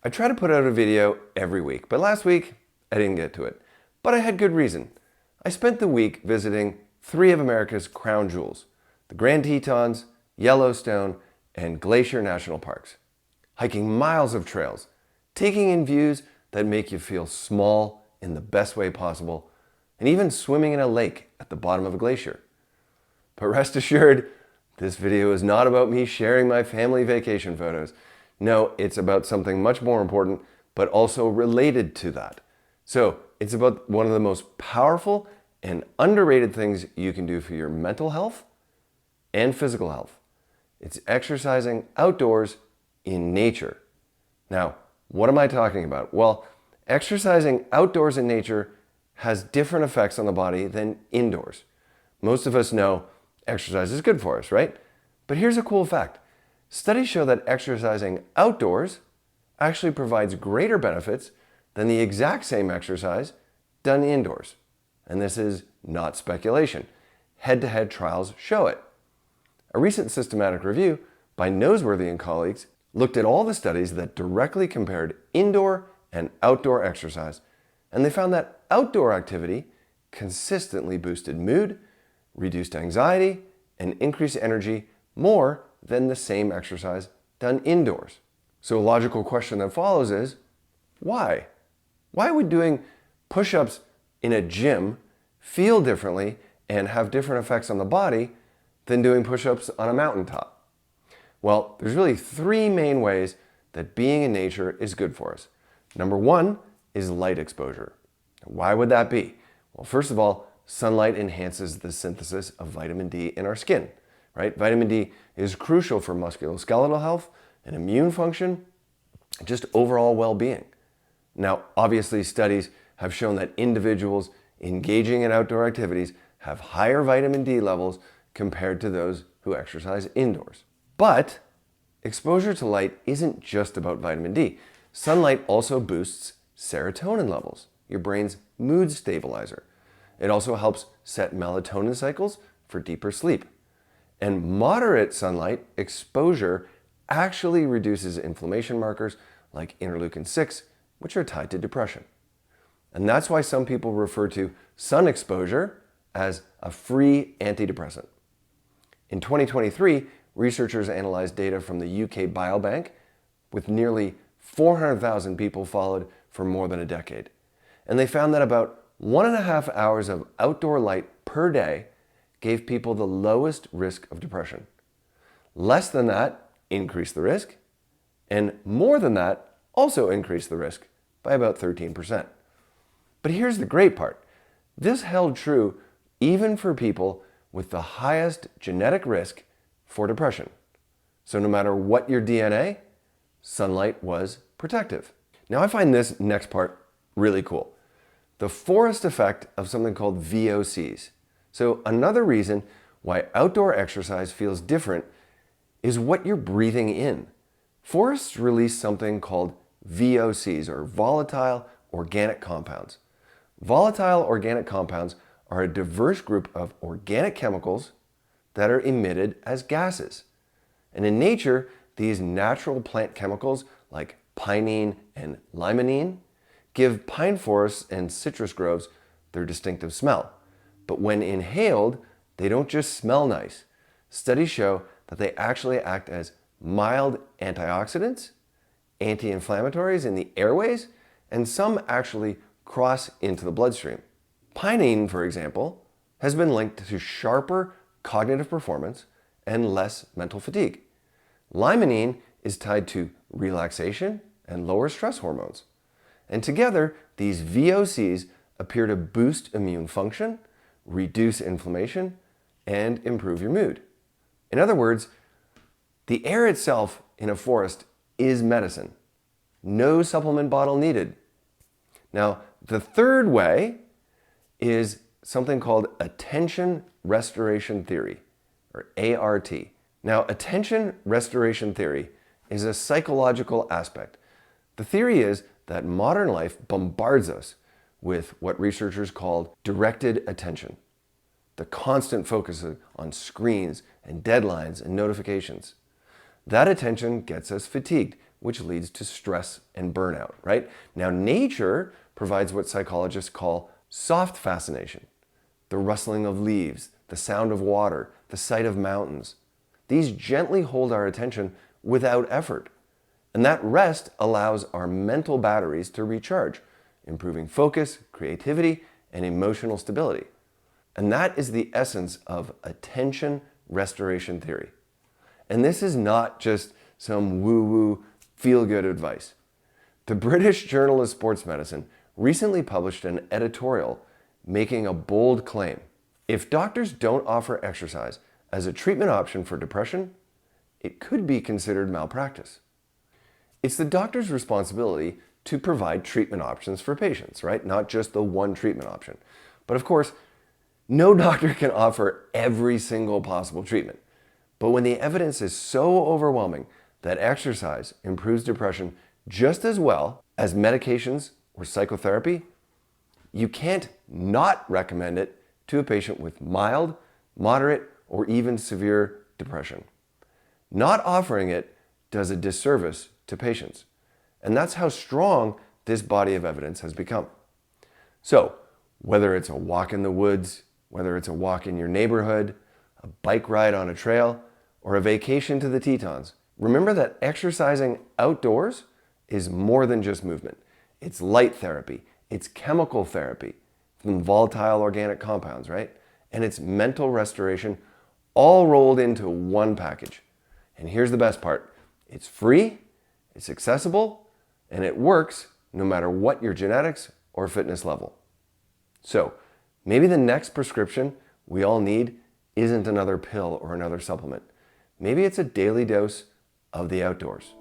I try to put out a video every week, but last week I didn't get to it. But I had good reason. I spent the week visiting 3 of America's crown jewels, the Grand Tetons, Yellowstone, and Glacier National Parks. Hiking miles of trails, taking in views that make you feel small in the best way possible, and even swimming in a lake at the bottom of a glacier. But rest assured, this video is not about me sharing my family vacation photos. No, it's about something much more important, but also related to that. So it's about one of the most powerful and underrated things you can do for your mental health and physical health. It's exercising outdoors in nature. Now, what am I talking about? Well, exercising outdoors in nature has different effects on the body than indoors. Most of us know exercise is good for us, right? But here's a cool fact. Studies show that exercising outdoors actually provides greater benefits than the exact same exercise done indoors. And this is not speculation. Head-to-head trials show it. A recent systematic review by Noseworthy and colleagues looked at all the studies that directly compared indoor and outdoor exercise, and they found that outdoor activity consistently boosted mood, reduced anxiety, and increased energy more than the same exercise done indoors. So a logical question that follows is, why? Why would doing push-ups in a gym feel differently and have different effects on the body than doing push-ups on a mountaintop? Well, there's really 3 main ways that being in nature is good for us. Number 1 is light exposure. Why would that be? Well, first of all, sunlight enhances the synthesis of vitamin D in our skin, right? Vitamin D is crucial for musculoskeletal health and immune function, and just overall well-being. Now, obviously, studies have shown that individuals engaging in outdoor activities have higher vitamin D levels compared to those who exercise indoors. But exposure to light isn't just about vitamin D. Sunlight also boosts serotonin levels, your brain's mood stabilizer. It also helps set melatonin cycles for deeper sleep. And moderate sunlight exposure actually reduces inflammation markers like interleukin-6, which are tied to depression. And that's why some people refer to sun exposure as a free antidepressant. In 2023, researchers analyzed data from the UK Biobank with nearly 400,000 people followed for more than a decade. And they found that about 1.5 hours of outdoor light per day gave people the lowest risk of depression. Less than that increased the risk, and more than that also increased the risk by about 13%. But here's the great part. This held true even for people with the highest genetic risk for depression. So no matter what your DNA, sunlight was protective. Now I find this next part really cool. The forest effect of something called VOCs. So another reason why outdoor exercise feels different is what you're breathing in. Forests release something called VOCs, or Volatile Organic Compounds. Volatile organic compounds are a diverse group of organic chemicals that are emitted as gases. And in nature, these natural plant chemicals like pinene and limonene give pine forests and citrus groves their distinctive smell. But when inhaled, they don't just smell nice. Studies show that they actually act as mild antioxidants, anti-inflammatories in the airways, and some actually cross into the bloodstream. Pinene, for example, has been linked to sharper cognitive performance and less mental fatigue. Limonene is tied to relaxation and lower stress hormones. And together, these VOCs appear to boost immune function, reduce inflammation, and improve your mood. In other words, the air itself in a forest is medicine. No supplement bottle needed. Now, the third way is something called attention restoration theory, or ART. Now, attention restoration theory is a psychological aspect. The theory is that modern life bombards us with what researchers call directed attention, the constant focus on screens and deadlines and notifications. That attention gets us fatigued, which leads to stress and burnout, right? Now, nature provides what psychologists call soft fascination. The rustling of leaves, the sound of water, the sight of mountains. These gently hold our attention without effort. And that rest allows our mental batteries to recharge, improving focus, creativity, and emotional stability. And that is the essence of attention restoration theory. And this is not just some woo-woo feel-good advice. The British Journal of Sports Medicine recently published an editorial making a bold claim. If doctors don't offer exercise as a treatment option for depression, it could be considered malpractice. It's the doctor's responsibility to provide treatment options for patients, right? Not just the one treatment option. But of course, no doctor can offer every single possible treatment. But when the evidence is so overwhelming that exercise improves depression just as well as medications or psychotherapy, you can't not recommend it to a patient with mild, moderate, or even severe depression. Not offering it does a disservice to patients. And that's how strong this body of evidence has become. So, whether it's a walk in the woods, whether it's a walk in your neighborhood, a bike ride on a trail, or a vacation to the Tetons, remember that exercising outdoors is more than just movement. It's light therapy, it's chemical therapy from volatile organic compounds, right? And it's mental restoration all rolled into one package. And here's the best part. It's free, it's accessible, and it works no matter what your genetics or fitness level. So, maybe the next prescription we all need isn't another pill or another supplement. Maybe it's a daily dose of the outdoors.